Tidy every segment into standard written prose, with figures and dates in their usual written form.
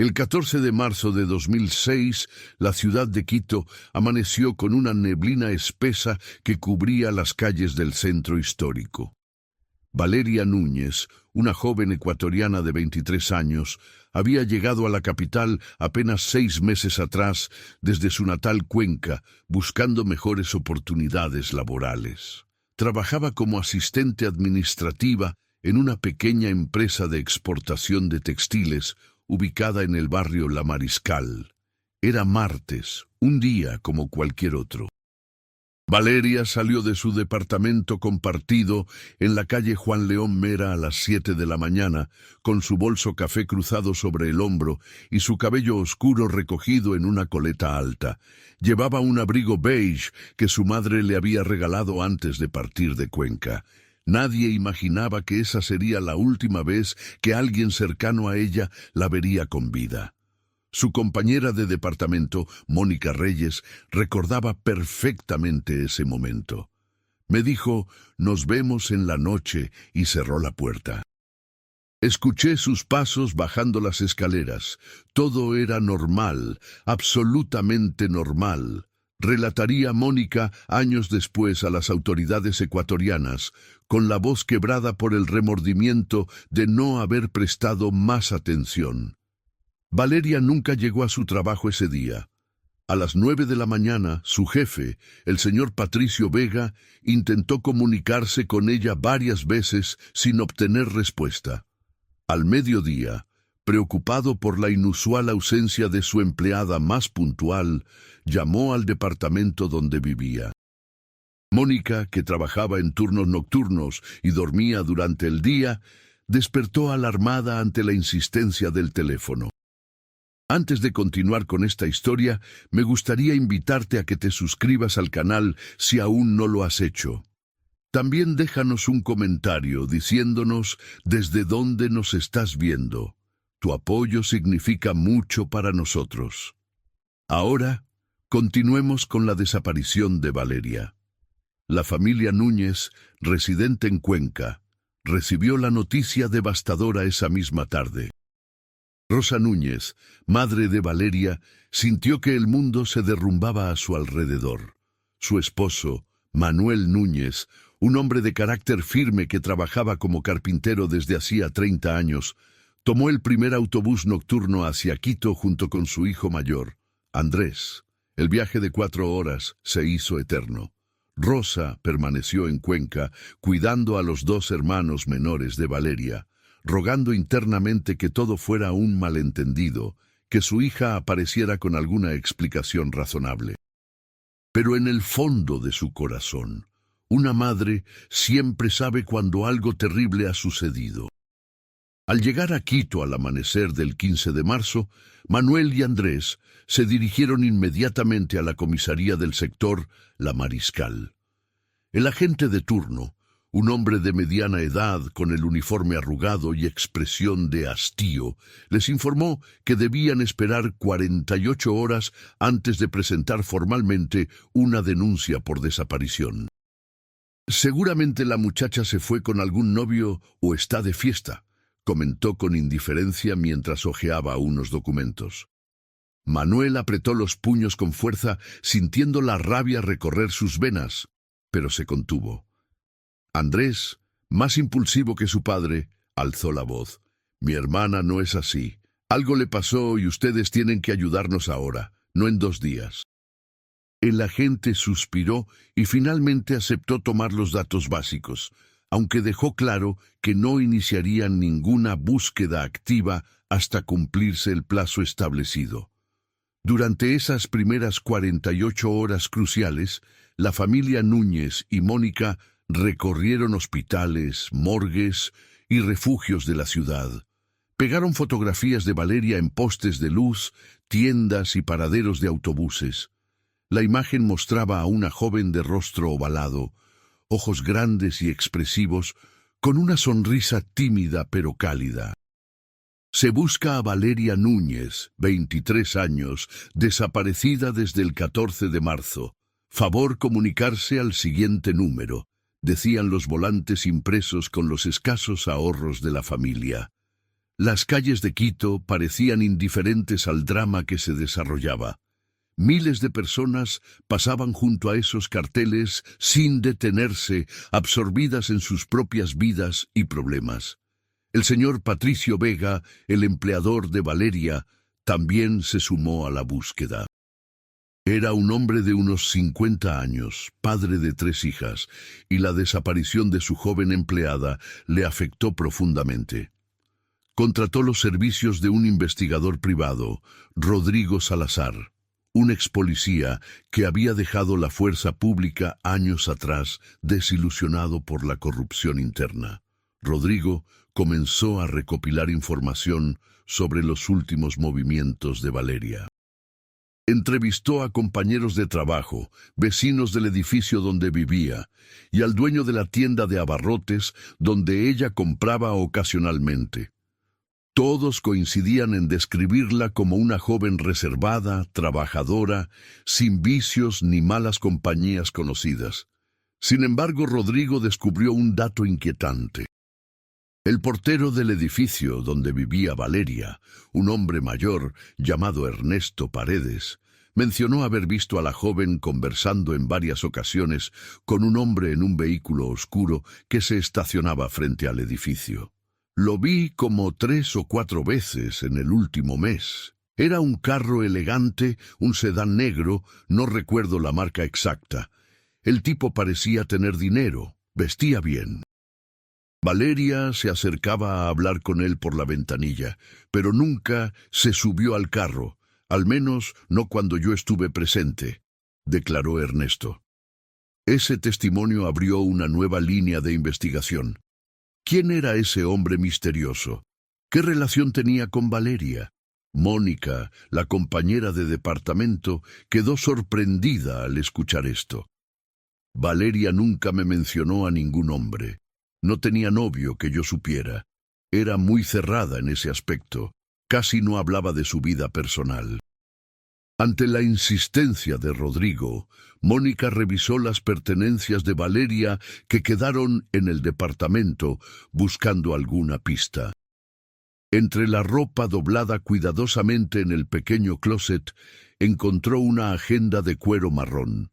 El 14 de marzo de 2006, la ciudad de Quito amaneció con una neblina espesa que cubría las calles del centro histórico. Valeria Núñez, una joven ecuatoriana de 23 años, había llegado a la capital apenas 6 meses atrás desde su natal Cuenca, buscando mejores oportunidades laborales. Trabajaba como asistente administrativa en una pequeña empresa de exportación de textiles ubicada en el barrio La Mariscal. Era martes, un día como cualquier otro. Valeria salió de su departamento compartido en la calle Juan León Mera a las 7 de la mañana, con su bolso café cruzado sobre el hombro y su cabello oscuro recogido en una coleta alta. Llevaba un abrigo beige que su madre le había regalado antes de partir de Cuenca. Nadie imaginaba que esa sería la última vez que alguien cercano a ella la vería con vida. Su compañera de departamento, Mónica Reyes, recordaba perfectamente ese momento. Me dijo, «Nos vemos en la noche», y cerró la puerta. Escuché sus pasos bajando las escaleras. Todo era normal, absolutamente normal. Relataría Mónica años después a las autoridades ecuatorianas, con la voz quebrada por el remordimiento de no haber prestado más atención. Valeria nunca llegó a su trabajo ese día. A las 9 de la mañana, su jefe, el señor Patricio Vega, intentó comunicarse con ella varias veces sin obtener respuesta. Al mediodía, preocupado por la inusual ausencia de su empleada más puntual, llamó al departamento donde vivía. Mónica, que trabajaba en turnos nocturnos y dormía durante el día, despertó alarmada ante la insistencia del teléfono. Antes de continuar con esta historia, me gustaría invitarte a que te suscribas al canal si aún no lo has hecho. También déjanos un comentario diciéndonos desde dónde nos estás viendo. Tu apoyo significa mucho para nosotros. Ahora, continuemos con la desaparición de Valeria. La familia Núñez, residente en Cuenca, recibió la noticia devastadora esa misma tarde. Rosa Núñez, madre de Valeria, sintió que el mundo se derrumbaba a su alrededor. Su esposo, Manuel Núñez, un hombre de carácter firme que trabajaba como carpintero desde hacía 30 años, tomó el primer autobús nocturno hacia Quito junto con su hijo mayor, Andrés. El viaje de 4 horas se hizo eterno. Rosa permaneció en Cuenca, cuidando a los 2 hermanos menores de Valeria, rogando internamente que todo fuera un malentendido, que su hija apareciera con alguna explicación razonable. Pero en el fondo de su corazón, una madre siempre sabe cuando algo terrible ha sucedido. Al llegar a Quito al amanecer del 15 de marzo, Manuel y Andrés se dirigieron inmediatamente a la comisaría del sector La Mariscal. El agente de turno, un hombre de mediana edad con el uniforme arrugado y expresión de hastío, les informó que debían esperar 48 horas antes de presentar formalmente una denuncia por desaparición. «Seguramente la muchacha se fue con algún novio o está de fiesta», comentó con indiferencia mientras hojeaba unos documentos. Manuel apretó los puños con fuerza, sintiendo la rabia recorrer sus venas, pero se contuvo. Andrés, más impulsivo que su padre, alzó la voz. «Mi hermana no es así. Algo le pasó y ustedes tienen que ayudarnos ahora, no en 2 días». El agente suspiró y finalmente aceptó tomar los datos básicos, aunque dejó claro que no iniciarían ninguna búsqueda activa hasta cumplirse el plazo establecido. Durante esas primeras 48 horas cruciales, la familia Núñez y Mónica recorrieron hospitales, morgues y refugios de la ciudad. Pegaron fotografías de Valeria en postes de luz, tiendas y paraderos de autobuses. La imagen mostraba a una joven de rostro ovalado, ojos grandes y expresivos, con una sonrisa tímida pero cálida. Se busca a Valeria Núñez, 23 años, desaparecida desde el 14 de marzo. Favor comunicarse al siguiente número, decían los volantes impresos con los escasos ahorros de la familia. Las calles de Quito parecían indiferentes al drama que se desarrollaba. Miles de personas pasaban junto a esos carteles sin detenerse, absorbidas en sus propias vidas y problemas. El señor Patricio Vega, el empleador de Valeria, también se sumó a la búsqueda. Era un hombre de unos 50 años, padre de 3 hijas, y la desaparición de su joven empleada le afectó profundamente. Contrató los servicios de un investigador privado, Rodrigo Salazar, un expolicía que había dejado la fuerza pública años atrás, desilusionado por la corrupción interna. Rodrigo comenzó a recopilar información sobre los últimos movimientos de Valeria. Entrevistó a compañeros de trabajo, vecinos del edificio donde vivía, y al dueño de la tienda de abarrotes donde ella compraba ocasionalmente. Todos coincidían en describirla como una joven reservada, trabajadora, sin vicios ni malas compañías conocidas. Sin embargo, Rodrigo descubrió un dato inquietante. El portero del edificio donde vivía Valeria, un hombre mayor llamado Ernesto Paredes, mencionó haber visto a la joven conversando en varias ocasiones con un hombre en un vehículo oscuro que se estacionaba frente al edificio. Lo vi como 3 o 4 veces en el último mes. Era un carro elegante, un sedán negro, no recuerdo la marca exacta. El tipo parecía tener dinero, vestía bien. Valeria se acercaba a hablar con él por la ventanilla, pero nunca se subió al carro, al menos no cuando yo estuve presente, declaró Ernesto. Ese testimonio abrió una nueva línea de investigación. ¿Quién era ese hombre misterioso? ¿Qué relación tenía con Valeria? Mónica, la compañera de departamento, quedó sorprendida al escuchar esto. Valeria nunca me mencionó a ningún hombre. No tenía novio que yo supiera. Era muy cerrada en ese aspecto. Casi no hablaba de su vida personal. Ante la insistencia de Rodrigo, Mónica revisó las pertenencias de Valeria que quedaron en el departamento buscando alguna pista. Entre la ropa doblada cuidadosamente en el pequeño closet, encontró una agenda de cuero marrón.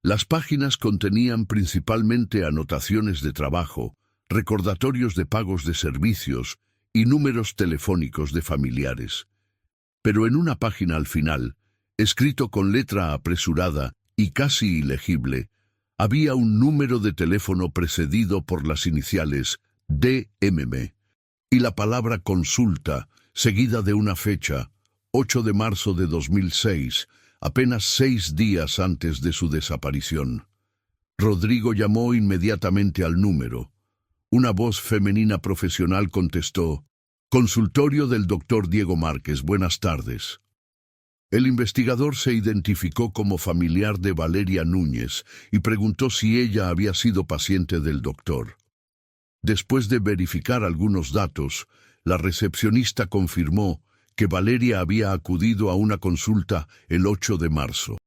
Las páginas contenían principalmente anotaciones de trabajo, recordatorios de pagos de servicios y números telefónicos de familiares. Pero en una página al final, escrito con letra apresurada y casi ilegible, había un número de teléfono precedido por las iniciales DMM y la palabra consulta, seguida de una fecha, 8 de marzo de 2006, apenas 6 días antes de su desaparición. Rodrigo llamó inmediatamente al número. Una voz femenina profesional contestó: «Consultorio del doctor Diego Márquez, buenas tardes». El investigador se identificó como familiar de Valeria Núñez y preguntó si ella había sido paciente del doctor. Después de verificar algunos datos, la recepcionista confirmó que Valeria había acudido a una consulta el 8 de marzo.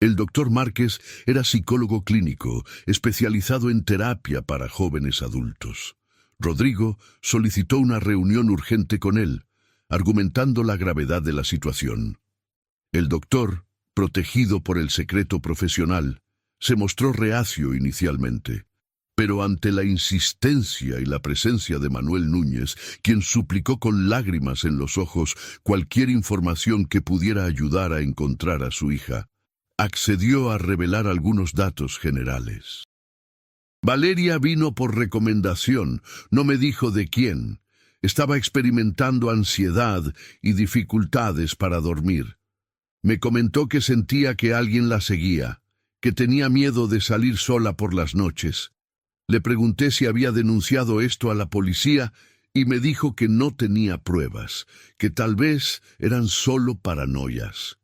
El doctor Márquez era psicólogo clínico, especializado en terapia para jóvenes adultos. Rodrigo solicitó una reunión urgente con él, argumentando la gravedad de la situación. El doctor, protegido por el secreto profesional, se mostró reacio inicialmente. Pero ante la insistencia y la presencia de Manuel Núñez, quien suplicó con lágrimas en los ojos cualquier información que pudiera ayudar a encontrar a su hija, accedió a revelar algunos datos generales. Valeria vino por recomendación, no me dijo de quién. Estaba experimentando ansiedad y dificultades para dormir. Me comentó que sentía que alguien la seguía, que tenía miedo de salir sola por las noches. Le pregunté si había denunciado esto a la policía y me dijo que no tenía pruebas, que tal vez eran solo paranoias.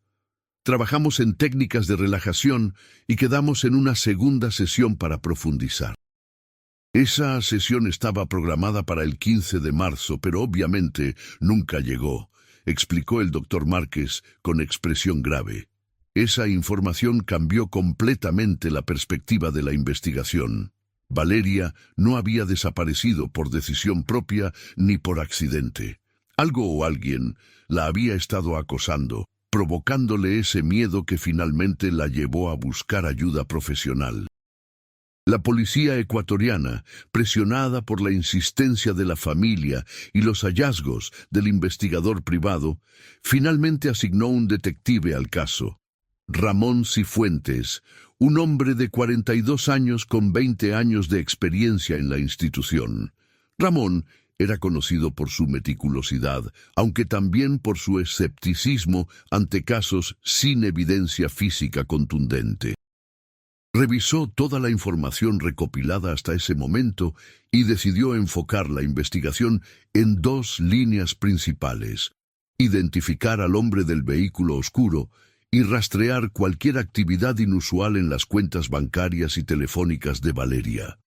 Trabajamos en técnicas de relajación y quedamos en una segunda sesión para profundizar. Esa sesión estaba programada para el 15 de marzo, pero obviamente nunca llegó, explicó el doctor Márquez con expresión grave. Esa información cambió completamente la perspectiva de la investigación. Valeria no había desaparecido por decisión propia ni por accidente. Algo o alguien la había estado acosando, provocándole ese miedo que finalmente la llevó a buscar ayuda profesional. La policía ecuatoriana, presionada por la insistencia de la familia y los hallazgos del investigador privado, finalmente asignó un detective al caso. Ramón Cifuentes, un hombre de 42 años con 20 años de experiencia en la institución. Ramón era conocido por su meticulosidad, aunque también por su escepticismo ante casos sin evidencia física contundente. Revisó toda la información recopilada hasta ese momento y decidió enfocar la investigación en dos líneas principales: identificar al hombre del vehículo oscuro y rastrear cualquier actividad inusual en las cuentas bancarias y telefónicas de Valeria.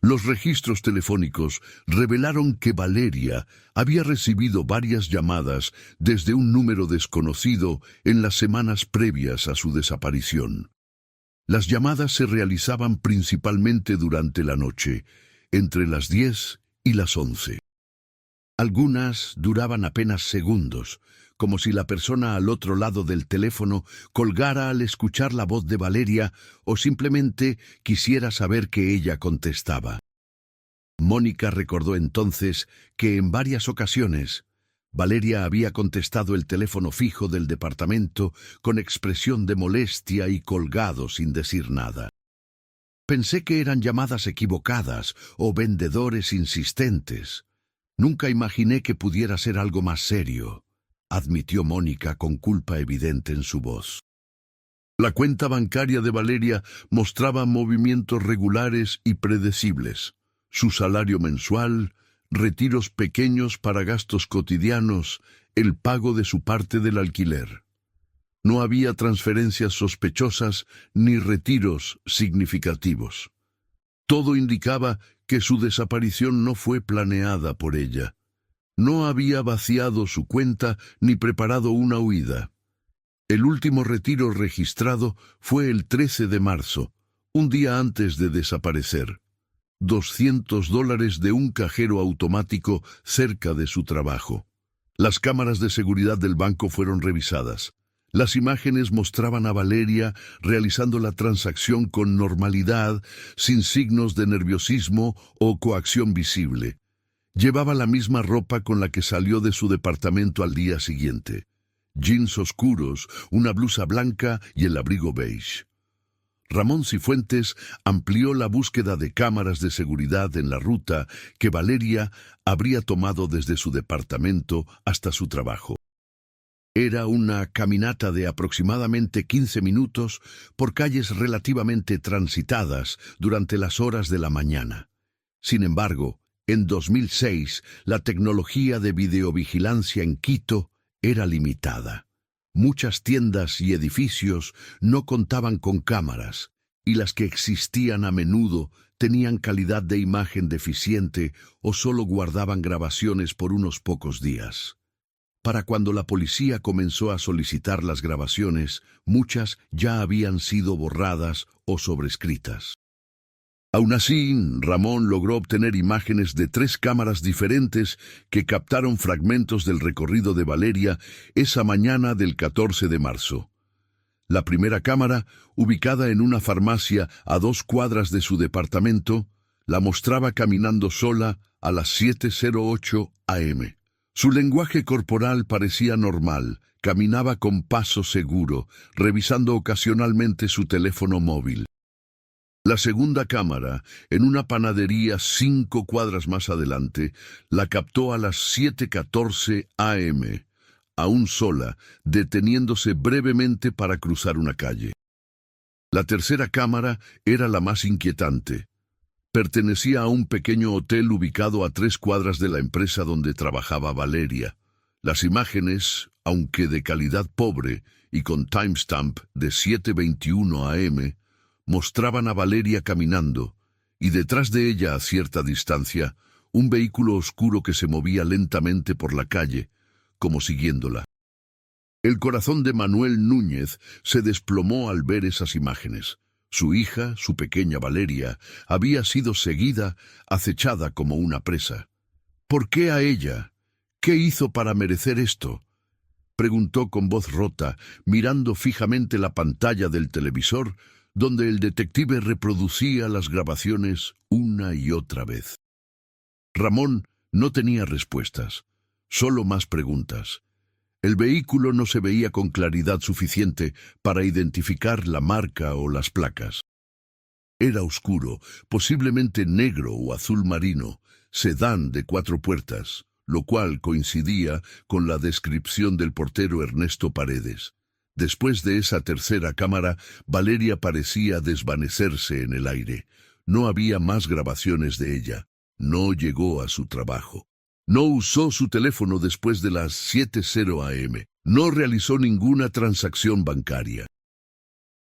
Los registros telefónicos revelaron que Valeria había recibido varias llamadas desde un número desconocido en las semanas previas a su desaparición. Las llamadas se realizaban principalmente durante la noche, entre las 10 y las 11. Algunas duraban apenas segundos, como si la persona al otro lado del teléfono colgara al escuchar la voz de Valeria o simplemente quisiera saber que ella contestaba. Mónica recordó entonces que en varias ocasiones Valeria había contestado el teléfono fijo del departamento con expresión de molestia y colgado sin decir nada. Pensé que eran llamadas equivocadas o vendedores insistentes. Nunca imaginé que pudiera ser algo más serio, admitió Mónica con culpa evidente en su voz. La cuenta bancaria de Valeria mostraba movimientos regulares y predecibles. Su salario mensual, retiros pequeños para gastos cotidianos, el pago de su parte del alquiler. No había transferencias sospechosas ni retiros significativos. Todo indicaba que su desaparición no fue planeada por ella. No había vaciado su cuenta ni preparado una huida. El último retiro registrado fue el 13 de marzo, un día antes de desaparecer. $200 de un cajero automático cerca de su trabajo. Las cámaras de seguridad del banco fueron revisadas. Las imágenes mostraban a Valeria realizando la transacción con normalidad, sin signos de nerviosismo o coacción visible. Llevaba la misma ropa con la que salió de su departamento al día siguiente: jeans oscuros, una blusa blanca y el abrigo beige. Ramón Cifuentes amplió la búsqueda de cámaras de seguridad en la ruta que Valeria habría tomado desde su departamento hasta su trabajo. Era una caminata de aproximadamente 15 minutos por calles relativamente transitadas durante las horas de la mañana. Sin embargo, en 2006, la tecnología de videovigilancia en Quito era limitada. Muchas tiendas y edificios no contaban con cámaras, y las que existían a menudo tenían calidad de imagen deficiente o solo guardaban grabaciones por unos pocos días. Para cuando la policía comenzó a solicitar las grabaciones, muchas ya habían sido borradas o sobrescritas. Aún así, Ramón logró obtener imágenes de 3 cámaras diferentes que captaron fragmentos del recorrido de Valeria esa mañana del 14 de marzo. La primera cámara, ubicada en una farmacia a 2 cuadras de su departamento, la mostraba caminando sola a las 7:08 am. Su lenguaje corporal parecía normal, caminaba con paso seguro, revisando ocasionalmente su teléfono móvil. La segunda cámara, en una panadería 5 cuadras más adelante, la captó a las 7:14 am, aún sola, deteniéndose brevemente para cruzar una calle. La tercera cámara era la más inquietante. Pertenecía a un pequeño hotel ubicado a 3 cuadras de la empresa donde trabajaba Valeria. Las imágenes, aunque de calidad pobre y con timestamp de 7:21 am, mostraban a Valeria caminando, y detrás de ella, a cierta distancia, un vehículo oscuro que se movía lentamente por la calle, como siguiéndola. El corazón de Manuel Núñez se desplomó al ver esas imágenes. Su hija, su pequeña Valeria, había sido seguida, acechada como una presa. ¿Por qué a ella? ¿Qué hizo para merecer esto? Preguntó con voz rota, mirando fijamente la pantalla del televisor, donde el detective reproducía las grabaciones una y otra vez. Ramón no tenía respuestas, solo más preguntas. El vehículo no se veía con claridad suficiente para identificar la marca o las placas. Era oscuro, posiblemente negro o azul marino, sedán de 4 puertas, lo cual coincidía con la descripción del portero Ernesto Paredes. Después de esa tercera cámara, Valeria parecía desvanecerse en el aire. No había más grabaciones de ella. No llegó a su trabajo. No usó su teléfono después de las 7:00 a.m. No realizó ninguna transacción bancaria.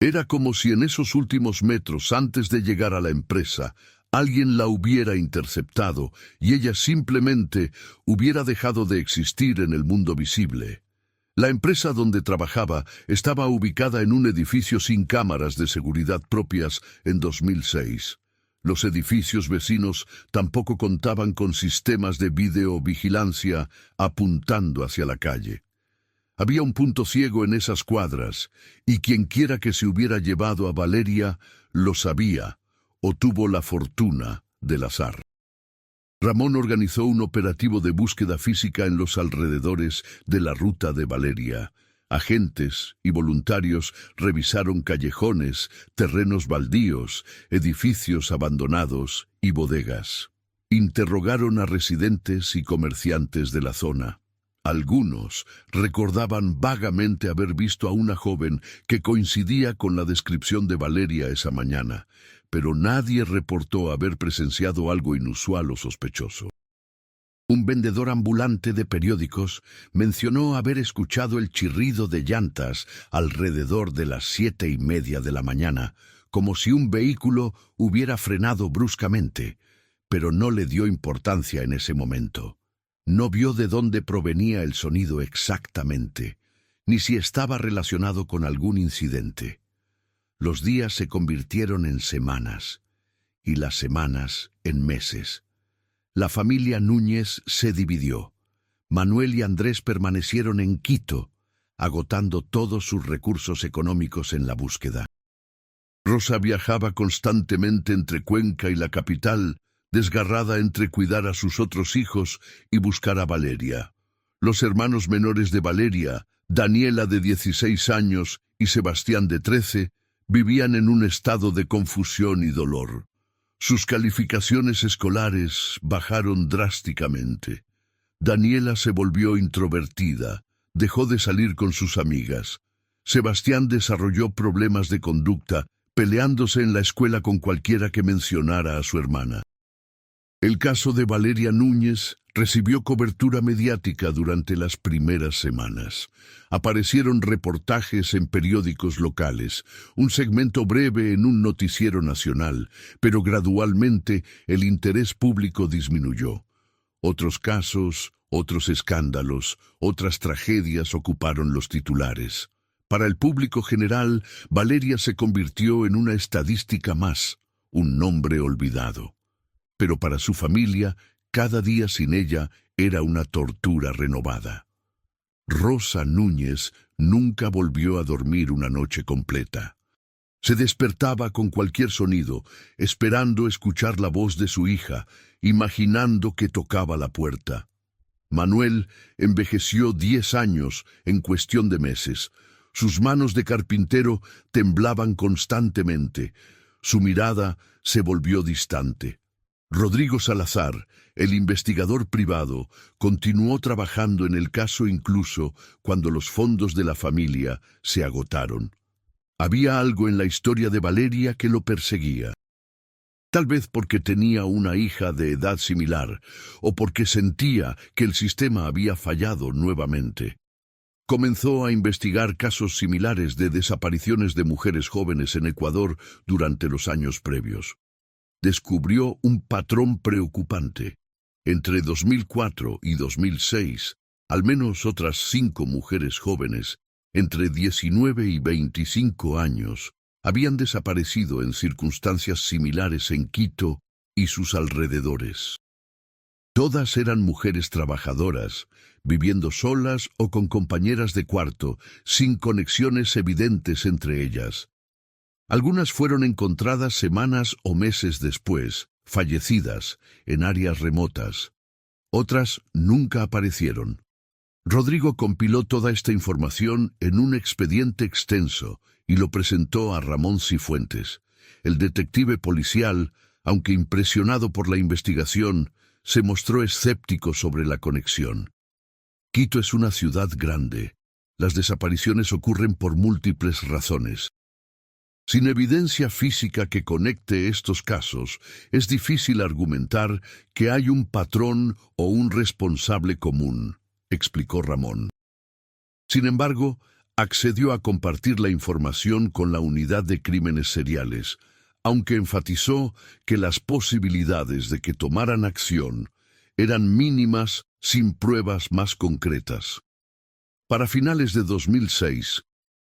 Era como si en esos últimos metros antes de llegar a la empresa, alguien la hubiera interceptado y ella simplemente hubiera dejado de existir en el mundo visible. La empresa donde trabajaba estaba ubicada en un edificio sin cámaras de seguridad propias en 2006. Los edificios vecinos tampoco contaban con sistemas de videovigilancia apuntando hacia la calle. Había un punto ciego en esas cuadras, y quienquiera que se hubiera llevado a Valeria lo sabía, o tuvo la fortuna del azar. Ramón organizó un operativo de búsqueda física en los alrededores de la ruta de Valeria. Agentes y voluntarios revisaron callejones, terrenos baldíos, edificios abandonados y bodegas. Interrogaron a residentes y comerciantes de la zona. Algunos recordaban vagamente haber visto a una joven que coincidía con la descripción de Valeria esa mañana, pero nadie reportó haber presenciado algo inusual o sospechoso. Un vendedor ambulante de periódicos mencionó haber escuchado el chirrido de llantas alrededor de las 7:30 de la mañana, como si un vehículo hubiera frenado bruscamente, pero no le dio importancia en ese momento. No vio de dónde provenía el sonido exactamente, ni si estaba relacionado con algún incidente. Los días se convirtieron en semanas, y las semanas en meses. La familia Núñez se dividió. Manuel y Andrés permanecieron en Quito, agotando todos sus recursos económicos en la búsqueda. Rosa viajaba constantemente entre Cuenca y la capital, desgarrada entre cuidar a sus otros hijos y buscar a Valeria. Los hermanos menores de Valeria, Daniela de 16 años y Sebastián de 13, vivían en un estado de confusión y dolor. Sus calificaciones escolares bajaron drásticamente. Daniela se volvió introvertida, dejó de salir con sus amigas. Sebastián desarrolló problemas de conducta, peleándose en la escuela con cualquiera que mencionara a su hermana. El caso de Valeria Núñez recibió cobertura mediática durante las primeras semanas. Aparecieron reportajes en periódicos locales, un segmento breve en un noticiero nacional, pero gradualmente el interés público disminuyó. Otros casos, otros escándalos, otras tragedias ocuparon los titulares. Para el público general, Valeria se convirtió en una estadística más, un nombre olvidado. Pero para su familia, cada día sin ella era una tortura renovada. Rosa Núñez nunca volvió a dormir una noche completa. Se despertaba con cualquier sonido, esperando escuchar la voz de su hija, imaginando que tocaba la puerta. Manuel envejeció 10 años en cuestión de meses. Sus manos de carpintero temblaban constantemente. Su mirada se volvió distante. Rodrigo Salazar, el investigador privado, continuó trabajando en el caso incluso cuando los fondos de la familia se agotaron. Había algo en la historia de Valeria que lo perseguía. Tal vez porque tenía una hija de edad similar, o porque sentía que el sistema había fallado nuevamente. Comenzó a investigar casos similares de desapariciones de mujeres jóvenes en Ecuador durante los años previos. Descubrió un patrón preocupante. Entre 2004 y 2006, al menos otras 5 mujeres jóvenes, entre 19 y 25 años, habían desaparecido en circunstancias similares en Quito y sus alrededores. Todas eran mujeres trabajadoras, viviendo solas o con compañeras de cuarto, sin conexiones evidentes entre ellas. Algunas fueron encontradas semanas o meses después, fallecidas, en áreas remotas. Otras nunca aparecieron. Rodrigo compiló toda esta información en un expediente extenso y lo presentó a Ramón Cifuentes. El detective policial, aunque impresionado por la investigación, se mostró escéptico sobre la conexión. Quito es una ciudad grande. Las desapariciones ocurren por múltiples razones. Sin evidencia física que conecte estos casos, es difícil argumentar que hay un patrón o un responsable común, explicó Ramón. Sin embargo, accedió a compartir la información con la Unidad de Crímenes Seriales, aunque enfatizó que las posibilidades de que tomaran acción eran mínimas sin pruebas más concretas. Para finales de 2006,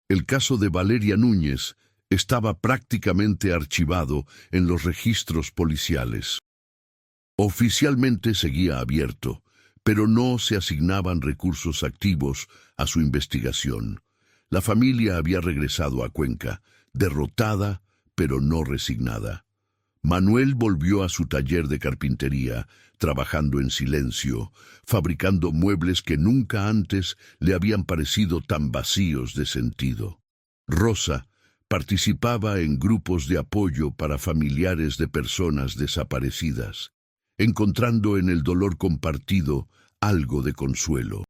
el caso de Valeria Núñez estaba prácticamente archivado en los registros policiales. Oficialmente seguía abierto, pero no se asignaban recursos activos a su investigación. La familia había regresado a Cuenca, derrotada, pero no resignada. Manuel volvió a su taller de carpintería, trabajando en silencio, fabricando muebles que nunca antes le habían parecido tan vacíos de sentido. Rosa participaba en grupos de apoyo para familiares de personas desaparecidas, encontrando en el dolor compartido algo de consuelo.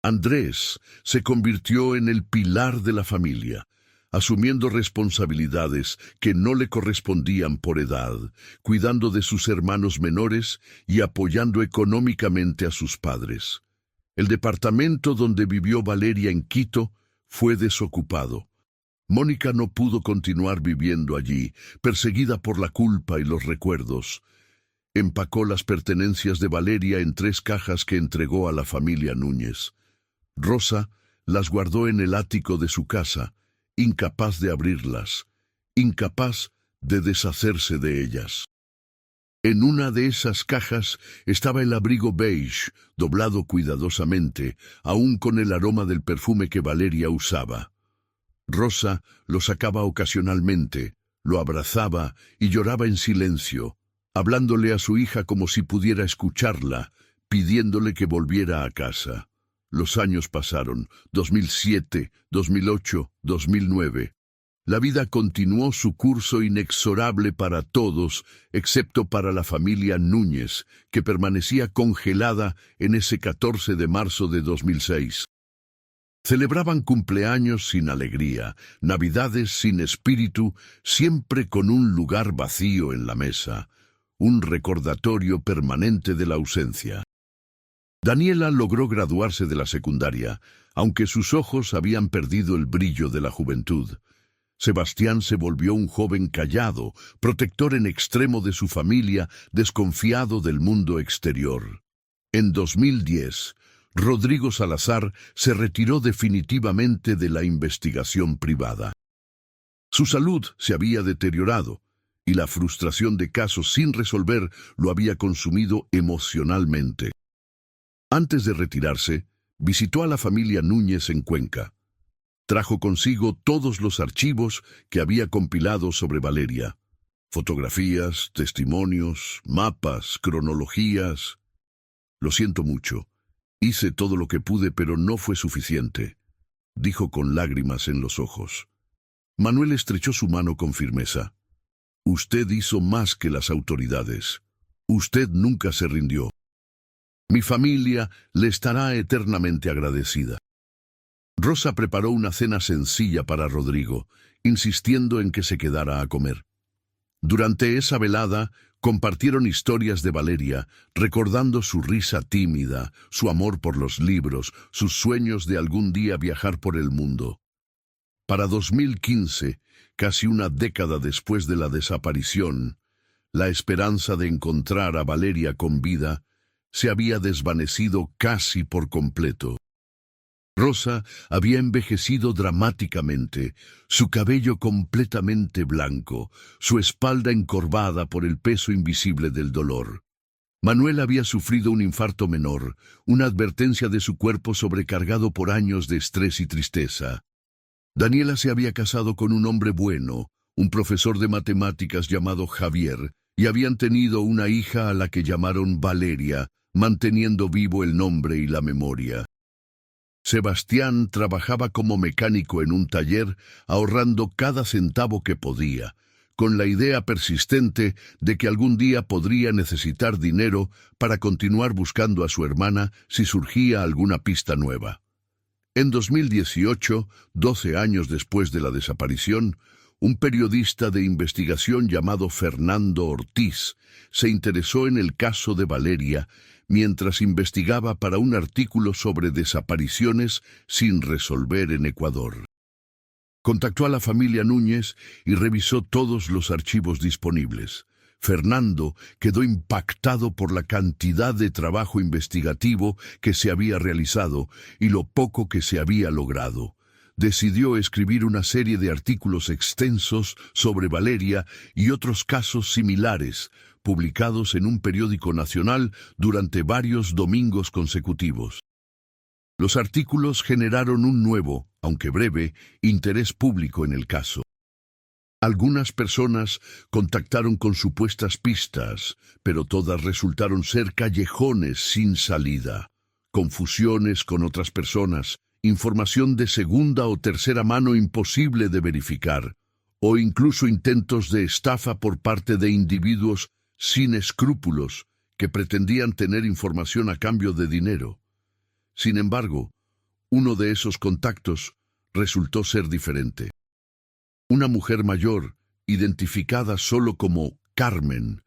Andrés se convirtió en el pilar de la familia, asumiendo responsabilidades que no le correspondían por edad, cuidando de sus hermanos menores y apoyando económicamente a sus padres. El departamento donde vivió Valeria en Quito fue desocupado. Mónica no pudo continuar viviendo allí, perseguida por la culpa y los recuerdos. Empacó las pertenencias de Valeria en 3 cajas que entregó a la familia Núñez. Rosa las guardó en el ático de su casa, incapaz de abrirlas, incapaz de deshacerse de ellas. En una de esas cajas estaba el abrigo beige, doblado cuidadosamente, aún con el aroma del perfume que Valeria usaba. Rosa lo sacaba ocasionalmente, lo abrazaba y lloraba en silencio, hablándole a su hija como si pudiera escucharla, pidiéndole que volviera a casa. Los años pasaron, 2007, 2008, 2009. La vida continuó su curso inexorable para todos, excepto para la familia Núñez, que permanecía congelada en ese 14 de marzo de 2006. Celebraban cumpleaños sin alegría, navidades sin espíritu, siempre con un lugar vacío en la mesa, un recordatorio permanente de la ausencia. Daniela logró graduarse de la secundaria, aunque sus ojos habían perdido el brillo de la juventud. Sebastián se volvió un joven callado, protector en extremo de su familia, desconfiado del mundo exterior. En 2010, Rodrigo Salazar se retiró definitivamente de la investigación privada. Su salud se había deteriorado y la frustración de casos sin resolver lo había consumido emocionalmente. Antes de retirarse, visitó a la familia Núñez en Cuenca. Trajo consigo todos los archivos que había compilado sobre Valeria. Fotografías, testimonios, mapas, cronologías. Lo siento mucho. Hice todo lo que pude, pero no fue suficiente, dijo con lágrimas en los ojos. Manuel estrechó su mano con firmeza. Usted hizo más que las autoridades. Usted nunca se rindió. Mi familia le estará eternamente agradecida. Rosa preparó una cena sencilla para Rodrigo, insistiendo en que se quedara a comer. Durante esa velada, compartieron historias de Valeria, recordando su risa tímida, su amor por los libros, sus sueños de algún día viajar por el mundo. Para 2015, casi una década después de la desaparición, la esperanza de encontrar a Valeria con vida se había desvanecido casi por completo. Rosa había envejecido dramáticamente, su cabello completamente blanco, su espalda encorvada por el peso invisible del dolor. Manuel había sufrido un infarto menor, una advertencia de su cuerpo sobrecargado por años de estrés y tristeza. Daniela se había casado con un hombre bueno, un profesor de matemáticas llamado Javier, y habían tenido una hija a la que llamaron Valeria, manteniendo vivo el nombre y la memoria. Sebastián trabajaba como mecánico en un taller, ahorrando cada centavo que podía, con la idea persistente de que algún día podría necesitar dinero para continuar buscando a su hermana si surgía alguna pista nueva. En 2018, 12 años después de la desaparición, un periodista de investigación llamado Fernando Ortiz se interesó en el caso de Valeria mientras investigaba para un artículo sobre desapariciones sin resolver en Ecuador. Contactó a la familia Núñez y revisó todos los archivos disponibles. Fernando quedó impactado por la cantidad de trabajo investigativo que se había realizado y lo poco que se había logrado. Decidió escribir una serie de artículos extensos sobre Valeria y otros casos similares, publicados en un periódico nacional durante varios domingos consecutivos. Los artículos generaron un nuevo, aunque breve, interés público en el caso. Algunas personas contactaron con supuestas pistas, pero todas resultaron ser callejones sin salida, confusiones con otras personas, información de segunda o tercera mano imposible de verificar, o incluso intentos de estafa por parte de individuos sin escrúpulos que pretendían tener información a cambio de dinero. Sin embargo, uno de esos contactos resultó ser diferente. Una mujer mayor, identificada solo como Carmen,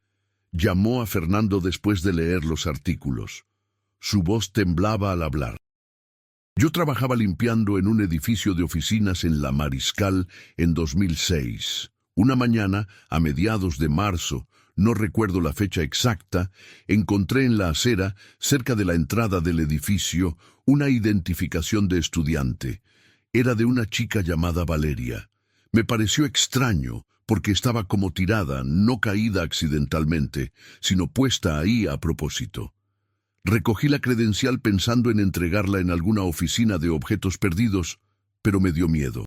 llamó a Fernando después de leer los artículos. Su voz temblaba al hablar. Yo trabajaba limpiando en un edificio de oficinas en La Mariscal en 2006. Una mañana, a mediados de marzo, no recuerdo la fecha exacta, encontré en la acera, cerca de la entrada del edificio, una identificación de estudiante. Era de una chica llamada Valeria. Me pareció extraño, porque estaba como tirada, no caída accidentalmente, sino puesta ahí a propósito. Recogí la credencial pensando en entregarla en alguna oficina de objetos perdidos, pero me dio miedo.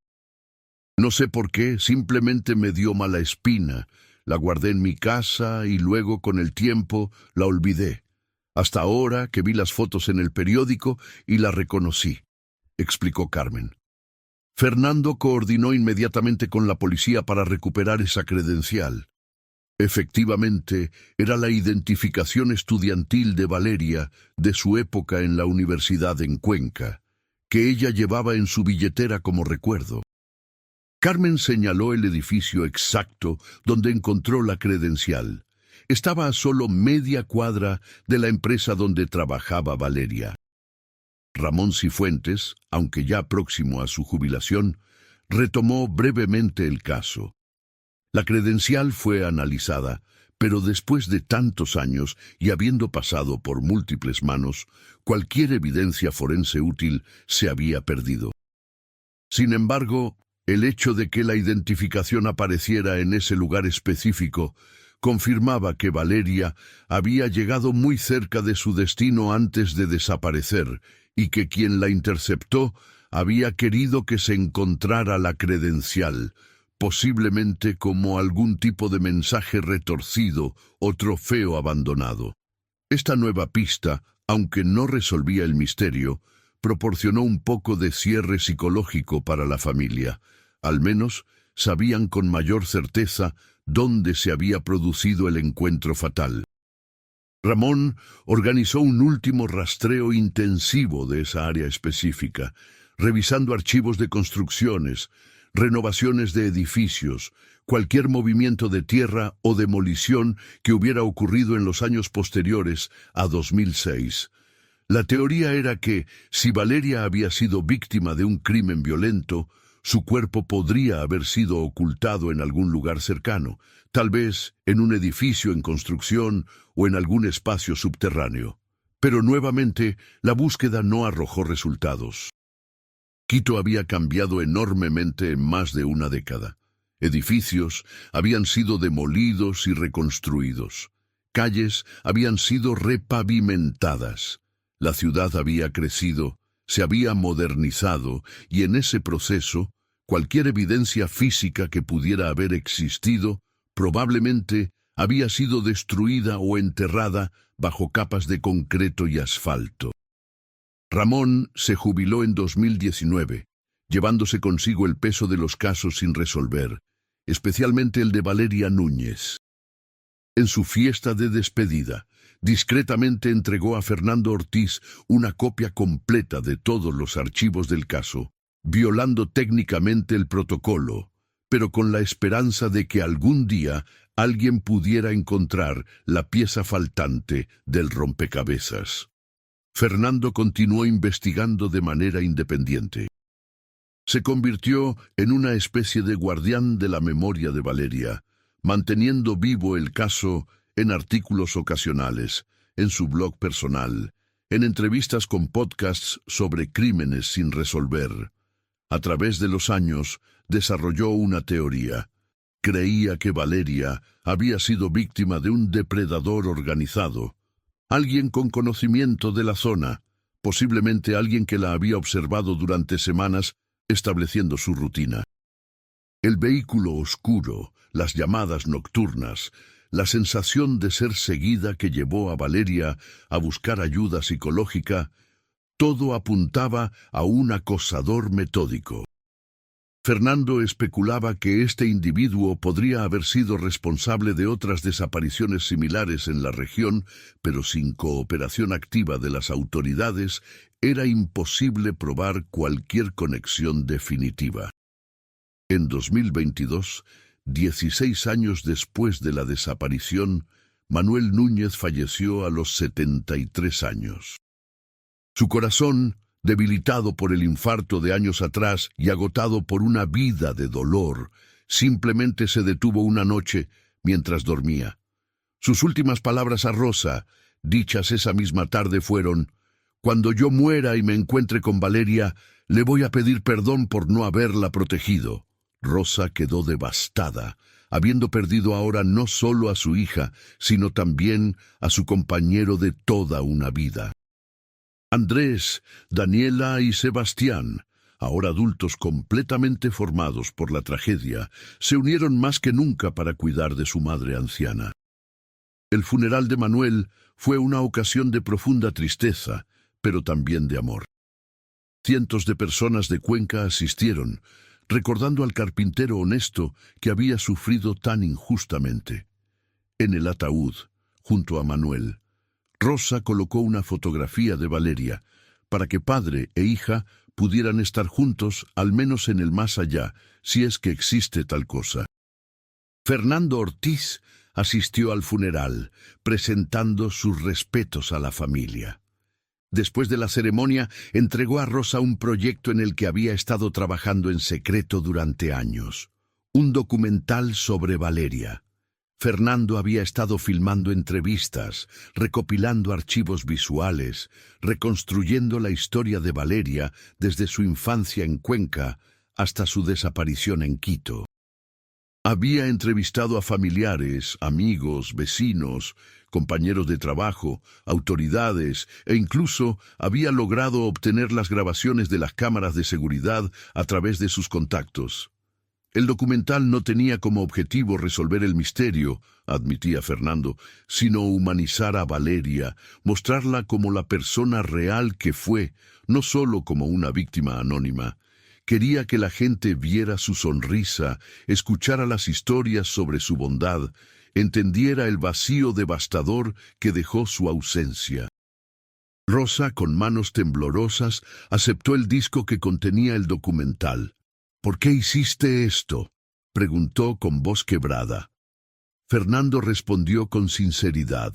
No sé por qué, simplemente me dio mala espina. La guardé en mi casa y luego, con el tiempo, la olvidé. Hasta ahora que vi las fotos en el periódico y la reconocí, explicó Carmen. Fernando coordinó inmediatamente con la policía para recuperar esa credencial. Efectivamente, era la identificación estudiantil de Valeria de su época en la universidad en Cuenca, que ella llevaba en su billetera como recuerdo. Carmen señaló el edificio exacto donde encontró la credencial. Estaba a solo media cuadra de la empresa donde trabajaba Valeria. Ramón Cifuentes, aunque ya próximo a su jubilación, retomó brevemente el caso. La credencial fue analizada, pero después de tantos años y habiendo pasado por múltiples manos, cualquier evidencia forense útil se había perdido. Sin embargo, el hecho de que la identificación apareciera en ese lugar específico confirmaba que Valeria había llegado muy cerca de su destino antes de desaparecer y que quien la interceptó había querido que se encontrara la credencial, posiblemente como algún tipo de mensaje retorcido o trofeo abandonado. Esta nueva pista, aunque no resolvía el misterio, proporcionó un poco de cierre psicológico para la familia. Al menos sabían con mayor certeza dónde se había producido el encuentro fatal. Ramón organizó un último rastreo intensivo de esa área específica, revisando archivos de construcciones, renovaciones de edificios, cualquier movimiento de tierra o demolición que hubiera ocurrido en los años posteriores a 2006. La teoría era que, si Valeria había sido víctima de un crimen violento, su cuerpo podría haber sido ocultado en algún lugar cercano, tal vez en un edificio en construcción o en algún espacio subterráneo. Pero nuevamente, la búsqueda no arrojó resultados. Quito había cambiado enormemente en más de una década. Edificios habían sido demolidos y reconstruidos. Calles habían sido repavimentadas. La ciudad había crecido, se había modernizado y en ese proceso, cualquier evidencia física que pudiera haber existido probablemente había sido destruida o enterrada bajo capas de concreto y asfalto. Ramón se jubiló en 2019, llevándose consigo el peso de los casos sin resolver, especialmente el de Valeria Núñez. En su fiesta de despedida, discretamente entregó a Fernando Ortiz una copia completa de todos los archivos del caso, violando técnicamente el protocolo, pero con la esperanza de que algún día alguien pudiera encontrar la pieza faltante del rompecabezas. Fernando continuó investigando de manera independiente. Se convirtió en una especie de guardián de la memoria de Valeria, manteniendo vivo el caso en artículos ocasionales, en su blog personal, en entrevistas con podcasts sobre crímenes sin resolver. A través de los años, desarrolló una teoría. Creía que Valeria había sido víctima de un depredador organizado, alguien con conocimiento de la zona, posiblemente alguien que la había observado durante semanas, estableciendo su rutina. El vehículo oscuro, las llamadas nocturnas, la sensación de ser seguida que llevó a Valeria a buscar ayuda psicológica, todo apuntaba a un acosador metódico. Fernando especulaba que este individuo podría haber sido responsable de otras desapariciones similares en la región, pero sin cooperación activa de las autoridades, era imposible probar cualquier conexión definitiva. En 2022, 16 años después de la desaparición, Manuel Núñez falleció a los 73 años. Su corazón, debilitado por el infarto de años atrás y agotado por una vida de dolor, simplemente se detuvo una noche mientras dormía. Sus últimas palabras a Rosa, dichas esa misma tarde, fueron: «Cuando yo muera y me encuentre con Valeria, le voy a pedir perdón por no haberla protegido». Rosa quedó devastada, habiendo perdido ahora no solo a su hija, sino también a su compañero de toda una vida. Andrés, Daniela y Sebastián, ahora adultos completamente formados por la tragedia, se unieron más que nunca para cuidar de su madre anciana. El funeral de Manuel fue una ocasión de profunda tristeza, pero también de amor. Cientos de personas de Cuenca asistieron, recordando al carpintero honesto que había sufrido tan injustamente. En el ataúd, junto a Manuel, Rosa colocó una fotografía de Valeria, para que padre e hija pudieran estar juntos, al menos en el más allá, si es que existe tal cosa. Fernando Ortiz asistió al funeral, presentando sus respetos a la familia. Después de la ceremonia, entregó a Rosa un proyecto en el que había estado trabajando en secreto durante años. Un documental sobre Valeria. Fernando había estado filmando entrevistas, recopilando archivos visuales, reconstruyendo la historia de Valeria desde su infancia en Cuenca hasta su desaparición en Quito. Había entrevistado a familiares, amigos, vecinos, compañeros de trabajo, autoridades e incluso había logrado obtener las grabaciones de las cámaras de seguridad a través de sus contactos. El documental no tenía como objetivo resolver el misterio, admitía Fernando, sino humanizar a Valeria, mostrarla como la persona real que fue, no solo como una víctima anónima. Quería que la gente viera su sonrisa, escuchara las historias sobre su bondad, entendiera el vacío devastador que dejó su ausencia. Rosa, con manos temblorosas, aceptó el disco que contenía el documental. «¿Por qué hiciste esto?», preguntó con voz quebrada. Fernando respondió con sinceridad: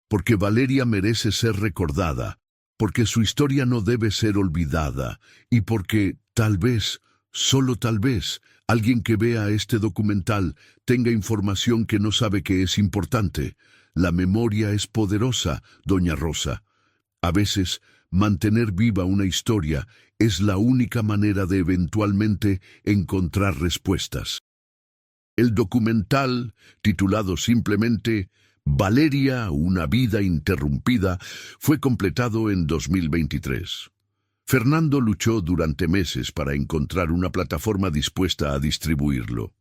«Porque Valeria merece ser recordada, porque su historia no debe ser olvidada, y porque, tal vez, solo tal vez, alguien que vea este documental tenga información que no sabe que es importante. La memoria es poderosa, doña Rosa. A veces mantener viva una historia es la única manera de eventualmente encontrar respuestas. El documental, titulado simplemente Valeria, una vida interrumpida, fue completado en 2023. Fernando luchó durante meses para encontrar una plataforma dispuesta a distribuirlo.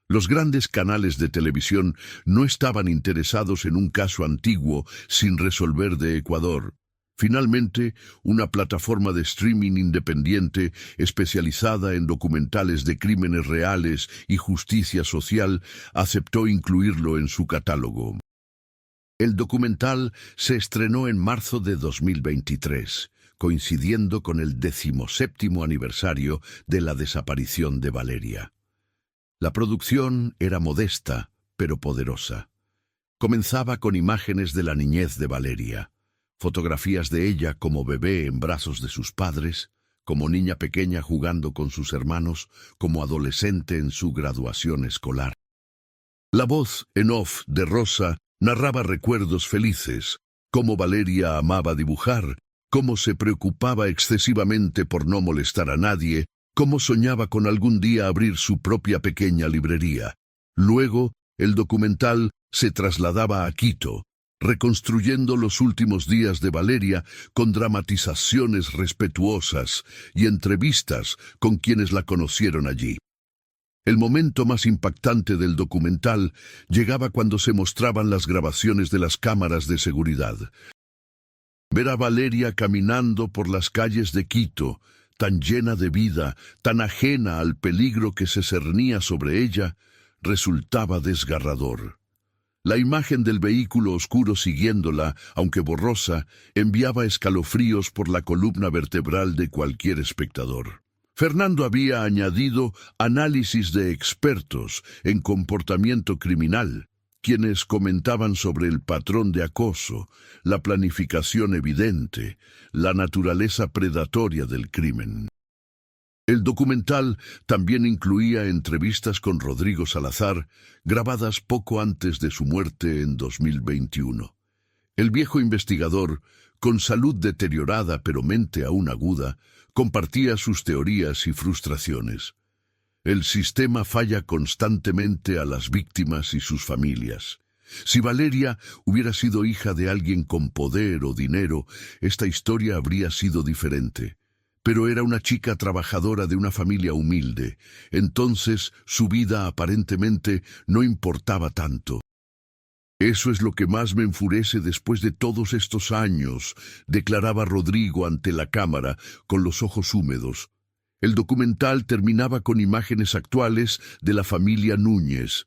Los grandes canales de televisión no estaban interesados en un caso antiguo sin resolver de Ecuador. Finalmente, una plataforma de streaming independiente especializada en documentales de crímenes reales y justicia social aceptó incluirlo en su catálogo. El documental se estrenó en marzo de 2023, coincidiendo con el 17º aniversario de la desaparición de Valeria. La producción era modesta, pero poderosa. Comenzaba con imágenes de la niñez de Valeria, fotografías de ella como bebé en brazos de sus padres, como niña pequeña jugando con sus hermanos, como adolescente en su graduación escolar. La voz en off de Rosa narraba recuerdos felices, cómo Valeria amaba dibujar, cómo se preocupaba excesivamente por no molestar a nadie, cómo soñaba con algún día abrir su propia pequeña librería. Luego, el documental se trasladaba a Quito, reconstruyendo los últimos días de Valeria con dramatizaciones respetuosas y entrevistas con quienes la conocieron allí. El momento más impactante del documental llegaba cuando se mostraban las grabaciones de las cámaras de seguridad. Ver a Valeria caminando por las calles de Quito, tan llena de vida, tan ajena al peligro que se cernía sobre ella, resultaba desgarrador. La imagen del vehículo oscuro siguiéndola, aunque borrosa, enviaba escalofríos por la columna vertebral de cualquier espectador. Fernando había añadido análisis de expertos en comportamiento criminal, quienes comentaban sobre el patrón de acoso, la planificación evidente, la naturaleza predatoria del crimen. El documental también incluía entrevistas con Rodrigo Salazar, grabadas poco antes de su muerte en 2021. El viejo investigador, con salud deteriorada pero mente aún aguda, compartía sus teorías y frustraciones. El sistema falla constantemente a las víctimas y sus familias. Si Valeria hubiera sido hija de alguien con poder o dinero, esta historia habría sido diferente. Pero era una chica trabajadora de una familia humilde, entonces su vida aparentemente no importaba tanto. Eso es lo que más me enfurece después de todos estos años, declaraba Rodrigo ante la cámara, con los ojos húmedos. El documental terminaba con imágenes actuales de la familia Núñez.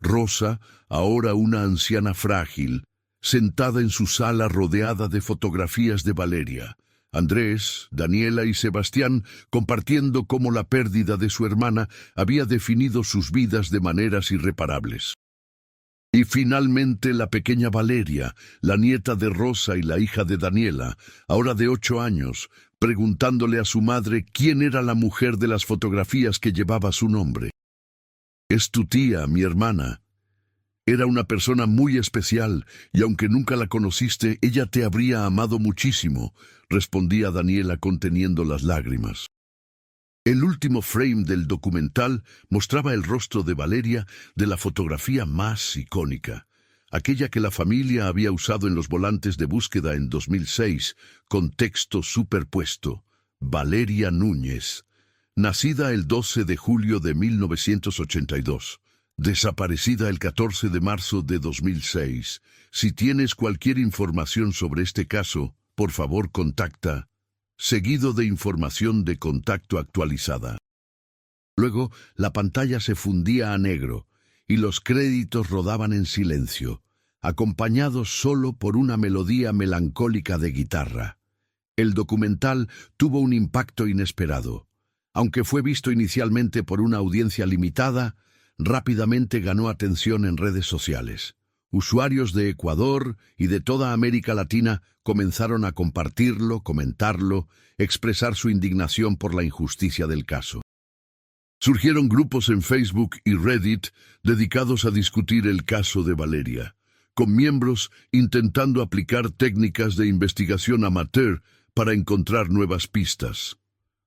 Rosa, ahora una anciana frágil, sentada en su sala rodeada de fotografías de Valeria. Andrés, Daniela y Sebastián compartiendo cómo la pérdida de su hermana había definido sus vidas de maneras irreparables. Y finalmente la pequeña Valeria, la nieta de Rosa y la hija de Daniela, ahora de 8 años, preguntándole a su madre quién era la mujer de las fotografías que llevaba su nombre. «Es tu tía, mi hermana. Era una persona muy especial, y aunque nunca la conociste, ella te habría amado muchísimo», respondía Daniela conteniendo las lágrimas. El último frame del documental mostraba el rostro de Valeria de la fotografía más icónica, aquella que la familia había usado en los volantes de búsqueda en 2006, con texto superpuesto: Valeria Núñez, nacida el 12 de julio de 1982, desaparecida el 14 de marzo de 2006. Si tienes cualquier información sobre este caso, por favor contacta, seguido de información de contacto actualizada. Luego, la pantalla se fundía a negro y los créditos rodaban en silencio, acompañados solo por una melodía melancólica de guitarra. El documental tuvo un impacto inesperado. Aunque fue visto inicialmente por una audiencia limitada, rápidamente ganó atención en redes sociales. Usuarios de Ecuador y de toda América Latina comenzaron a compartirlo, comentarlo, expresar su indignación por la injusticia del caso. Surgieron grupos en Facebook y Reddit dedicados a discutir el caso de Valeria, con miembros intentando aplicar técnicas de investigación amateur para encontrar nuevas pistas.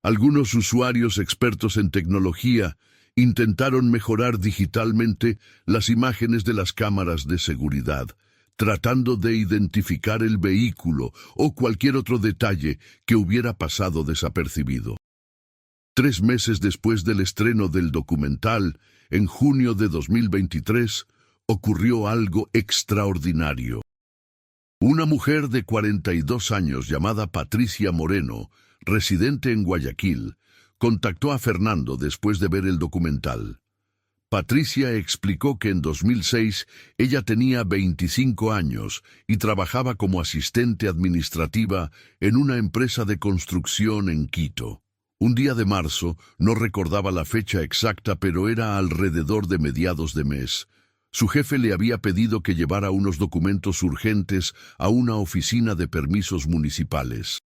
Algunos usuarios expertos en tecnología intentaron mejorar digitalmente las imágenes de las cámaras de seguridad, tratando de identificar el vehículo o cualquier otro detalle que hubiera pasado desapercibido. 3 meses después del estreno del documental, en junio de 2023, ocurrió algo extraordinario. Una mujer de 42 años llamada Patricia Moreno, residente en Guayaquil, contactó a Fernando después de ver el documental. Patricia explicó que en 2006 ella tenía 25 años y trabajaba como asistente administrativa en una empresa de construcción en Quito. Un día de marzo, no recordaba la fecha exacta, pero era alrededor de mediados de mes. Su jefe le había pedido que llevara unos documentos urgentes a una oficina de permisos municipales.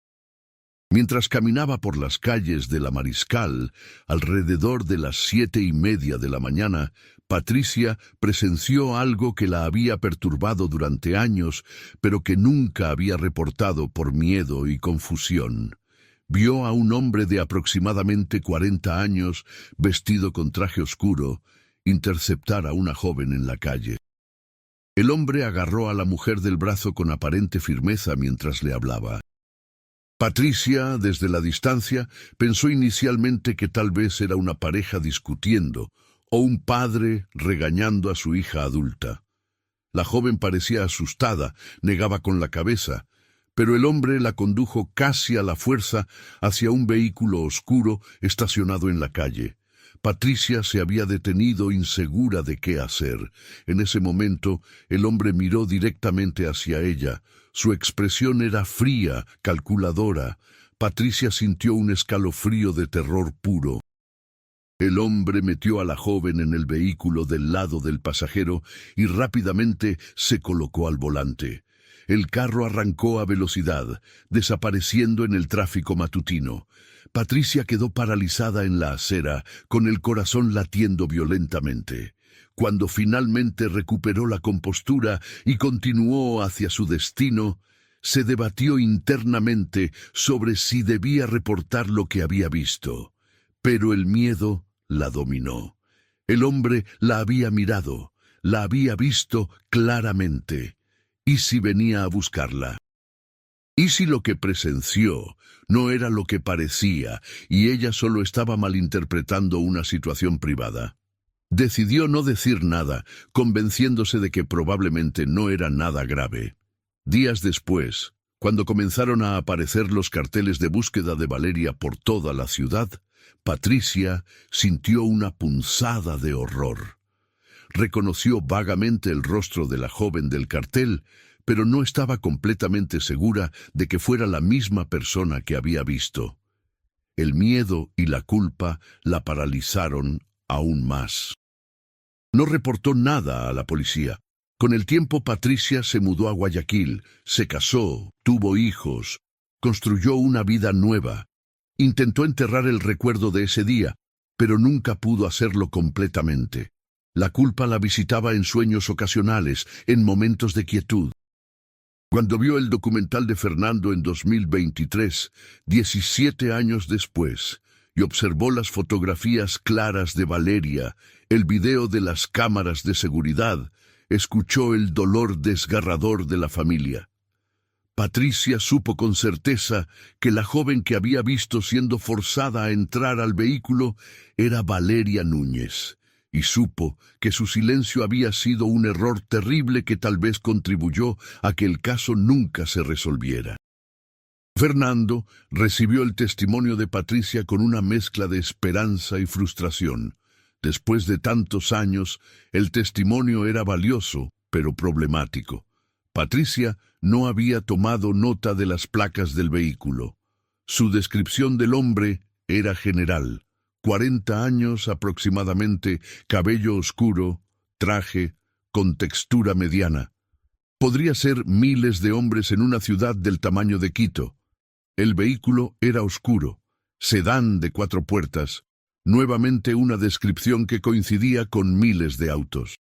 Mientras caminaba por las calles de La Mariscal, alrededor de las 7:30 de la mañana, Patricia presenció algo que la había perturbado durante años, pero que nunca había reportado por miedo y confusión. Vio a un hombre de aproximadamente 40 años, vestido con traje oscuro, interceptar a una joven en la calle. El hombre agarró a la mujer del brazo con aparente firmeza mientras le hablaba. Patricia, desde la distancia, pensó inicialmente que tal vez era una pareja discutiendo o un padre regañando a su hija adulta. La joven parecía asustada, negaba con la cabeza, pero el hombre la condujo casi a la fuerza hacia un vehículo oscuro estacionado en la calle. Patricia se había detenido, insegura de qué hacer. En ese momento, el hombre miró directamente hacia ella. Su expresión era fría, calculadora. Patricia sintió un escalofrío de terror puro. El hombre metió a la joven en el vehículo del lado del pasajero y rápidamente se colocó al volante. El carro arrancó a velocidad, desapareciendo en el tráfico matutino. Patricia quedó paralizada en la acera, con el corazón latiendo violentamente. Cuando finalmente recuperó la compostura y continuó hacia su destino, se debatió internamente sobre si debía reportar lo que había visto. Pero el miedo la dominó. El hombre la había mirado, la había visto claramente. ¿Y si venía a buscarla? ¿Y si lo que presenció no era lo que parecía y ella solo estaba malinterpretando una situación privada? Decidió no decir nada, convenciéndose de que probablemente no era nada grave. Días después, cuando comenzaron a aparecer los carteles de búsqueda de Valeria por toda la ciudad, Patricia sintió una punzada de horror. Reconoció vagamente el rostro de la joven del cartel, pero no estaba completamente segura de que fuera la misma persona que había visto. El miedo y la culpa la paralizaron aún más. No reportó nada a la policía. Con el tiempo, Patricia se mudó a Guayaquil, se casó, tuvo hijos, construyó una vida nueva. Intentó enterrar el recuerdo de ese día, pero nunca pudo hacerlo completamente. La culpa la visitaba en sueños ocasionales, en momentos de quietud. Cuando vio el documental de Fernando en 2023, 17 años después, y observó las fotografías claras de Valeria, el video de las cámaras de seguridad, escuchó el dolor desgarrador de la familia. Patricia supo con certeza que la joven que había visto siendo forzada a entrar al vehículo era Valeria Núñez, y supo que su silencio había sido un error terrible que tal vez contribuyó a que el caso nunca se resolviera. Fernando recibió el testimonio de Patricia con una mezcla de esperanza y frustración. Después de tantos años, el testimonio era valioso, pero problemático. Patricia no había tomado nota de las placas del vehículo. Su descripción del hombre era general. 40 años aproximadamente, cabello oscuro, traje, con textura mediana. Podría ser miles de hombres en una ciudad del tamaño de Quito. El vehículo era oscuro, sedán de 4 puertas, nuevamente una descripción que coincidía con miles de autos.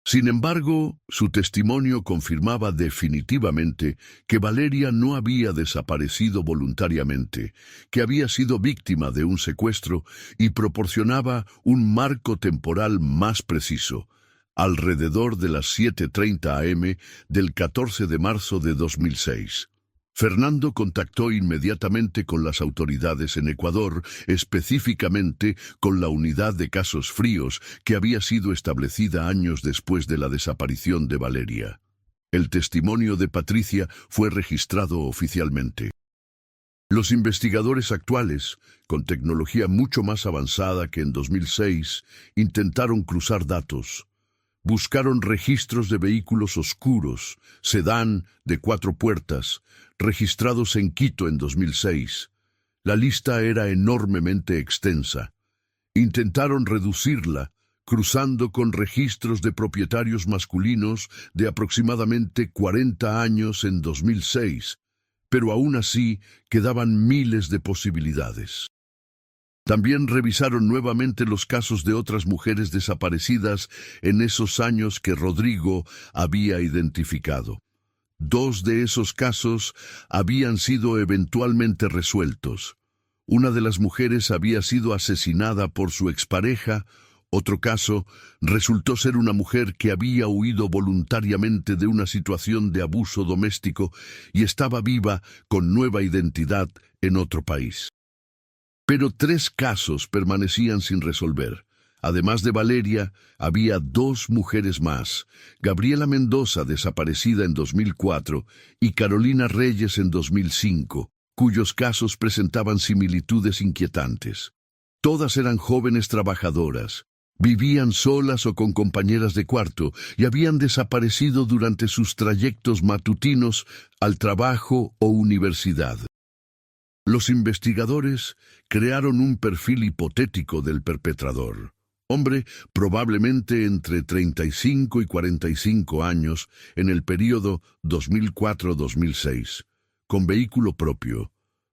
Sin embargo, su testimonio confirmaba definitivamente que Valeria no había desaparecido voluntariamente, que había sido víctima de un secuestro y proporcionaba un marco temporal más preciso, alrededor de las 7:30 am del 14 de marzo de 2006. Fernando contactó inmediatamente con las autoridades en Ecuador, específicamente con la unidad de casos fríos que había sido establecida años después de la desaparición de Valeria. El testimonio de Patricia fue registrado oficialmente. Los investigadores actuales, con tecnología mucho más avanzada que en 2006, intentaron cruzar datos. Buscaron registros de vehículos oscuros, sedán de 4 puertas, registrados en Quito en 2006. La lista era enormemente extensa. Intentaron reducirla, cruzando con registros de propietarios masculinos de aproximadamente 40 años en 2006, pero aún así quedaban miles de posibilidades. También revisaron nuevamente los casos de otras mujeres desaparecidas en esos años que Rodrigo había identificado. 2 de esos casos habían sido eventualmente resueltos. Una de las mujeres había sido asesinada por su expareja. Otro caso resultó ser una mujer que había huido voluntariamente de una situación de abuso doméstico y estaba viva con nueva identidad en otro país. Pero 3 casos permanecían sin resolver. Además de Valeria, había 2 mujeres más, Gabriela Mendoza, desaparecida en 2004, y Carolina Reyes en 2005, cuyos casos presentaban similitudes inquietantes. Todas eran jóvenes trabajadoras, vivían solas o con compañeras de cuarto y habían desaparecido durante sus trayectos matutinos al trabajo o universidad. Los investigadores crearon un perfil hipotético del perpetrador. Hombre probablemente entre 35 y 45 años en el período 2004-2006, con vehículo propio,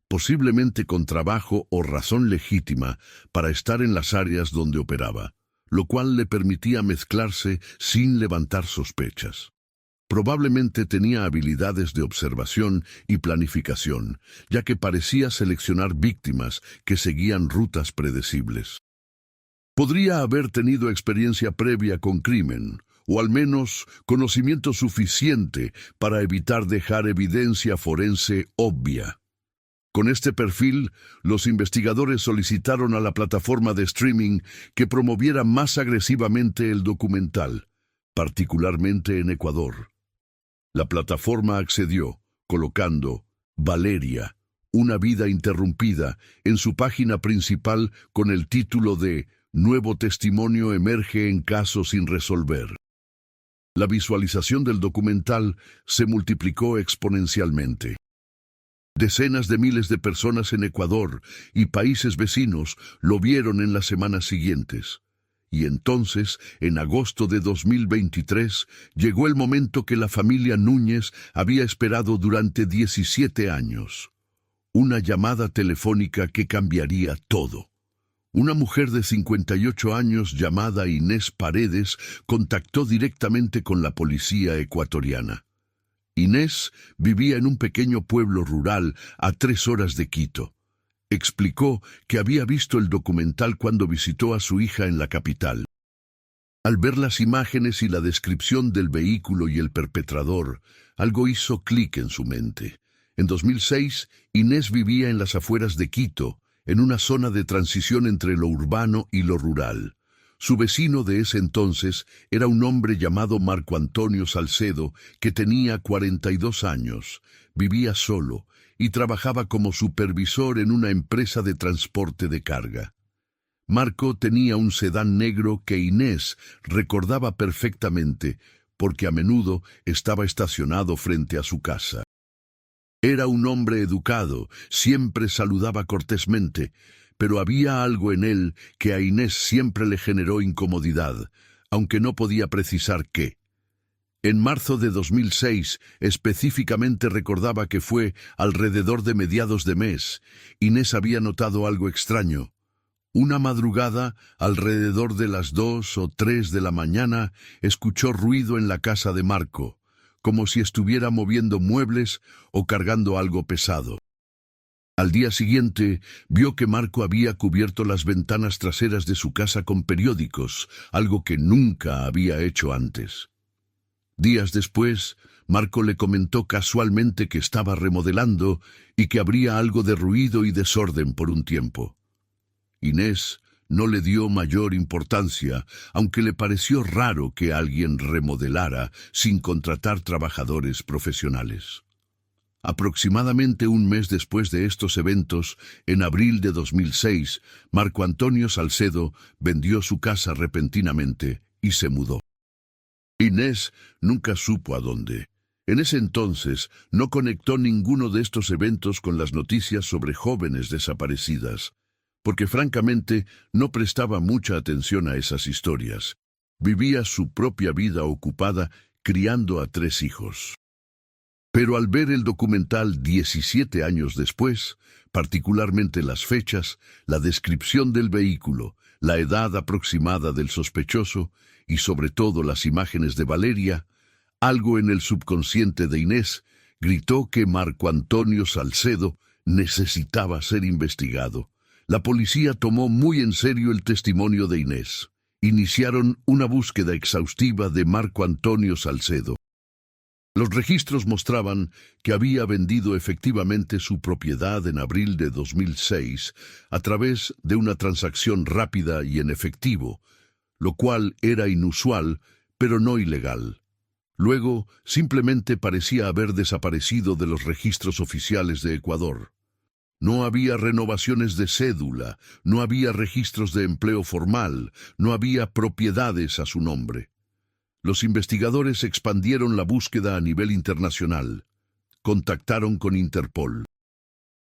posiblemente con trabajo o razón legítima para estar en las áreas donde operaba, lo cual le permitía mezclarse sin levantar sospechas. Probablemente tenía habilidades de observación y planificación, ya que parecía seleccionar víctimas que seguían rutas predecibles. Podría haber tenido experiencia previa con crimen, o al menos conocimiento suficiente para evitar dejar evidencia forense obvia. Con este perfil, los investigadores solicitaron a la plataforma de streaming que promoviera más agresivamente el documental, particularmente en Ecuador. La plataforma accedió, colocando Valeria, una vida interrumpida, en su página principal con el título de Nuevo testimonio emerge en caso sin resolver. La visualización del documental se multiplicó exponencialmente. Decenas de miles de personas en Ecuador y países vecinos lo vieron en las semanas siguientes. Y entonces, en agosto de 2023, llegó el momento que la familia Núñez había esperado durante 17 años. Una llamada telefónica que cambiaría todo. Una mujer de 58 años llamada Inés Paredes contactó directamente con la policía ecuatoriana. Inés vivía en un pequeño pueblo rural a 3 horas de Quito. Explicó que había visto el documental cuando visitó a su hija en la capital. Al ver las imágenes y la descripción del vehículo y el perpetrador, algo hizo clic en su mente. En 2006, Inés vivía en las afueras de Quito, en una zona de transición entre lo urbano y lo rural. Su vecino de ese entonces era un hombre llamado Marco Antonio Salcedo, que tenía 42 años, vivía solo y trabajaba como supervisor en una empresa de transporte de carga. Marco tenía un sedán negro que Inés recordaba perfectamente, porque a menudo estaba estacionado frente a su casa. Era un hombre educado, siempre saludaba cortésmente, pero había algo en él que a Inés siempre le generó incomodidad, aunque no podía precisar qué. En marzo de 2006, específicamente recordaba que fue alrededor de mediados de mes, Inés había notado algo extraño. Una madrugada, alrededor de las 2 o 3 de la mañana, escuchó ruido en la casa de Marco, como si estuviera moviendo muebles o cargando algo pesado. Al día siguiente, vio que Marco había cubierto las ventanas traseras de su casa con periódicos, algo que nunca había hecho antes. Días después, Marco le comentó casualmente que estaba remodelando y que habría algo de ruido y desorden por un tiempo. Inés no le dio mayor importancia, aunque le pareció raro que alguien remodelara sin contratar trabajadores profesionales. Aproximadamente un mes después de estos eventos, en abril de 2006, Marco Antonio Salcedo vendió su casa repentinamente y se mudó. Inés nunca supo a dónde. En ese entonces no conectó ninguno de estos eventos con las noticias sobre jóvenes desaparecidas, porque francamente no prestaba mucha atención a esas historias. Vivía su propia vida ocupada criando a 3 hijos. Pero al ver el documental 17 años después, particularmente las fechas, la descripción del vehículo, la edad aproximada del sospechoso y sobre todo las imágenes de Valeria, algo en el subconsciente de Inés gritó que Marco Antonio Salcedo necesitaba ser investigado. La policía tomó muy en serio el testimonio de Inés. Iniciaron una búsqueda exhaustiva de Marco Antonio Salcedo. Los registros mostraban que había vendido efectivamente su propiedad en abril de 2006 a través de una transacción rápida y en efectivo, lo cual era inusual, pero no ilegal. Luego, simplemente parecía haber desaparecido de los registros oficiales de Ecuador. No había renovaciones de cédula, no había registros de empleo formal, no había propiedades a su nombre. Los investigadores expandieron la búsqueda a nivel internacional. Contactaron con Interpol.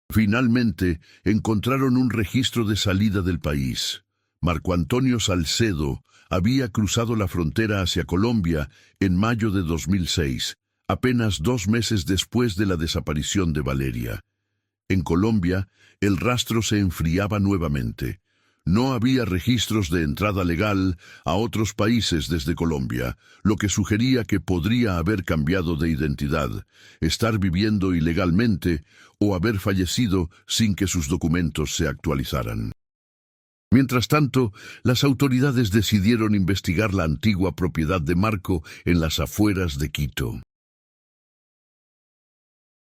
Finalmente, encontraron un registro de salida del país. Marco Antonio Salcedo había cruzado la frontera hacia Colombia en mayo de 2006, apenas 2 meses después de la desaparición de Valeria. En Colombia, el rastro se enfriaba nuevamente. No había registros de entrada legal a otros países desde Colombia, lo que sugería que podría haber cambiado de identidad, estar viviendo ilegalmente o haber fallecido sin que sus documentos se actualizaran. Mientras tanto, las autoridades decidieron investigar la antigua propiedad de Marco en las afueras de Quito.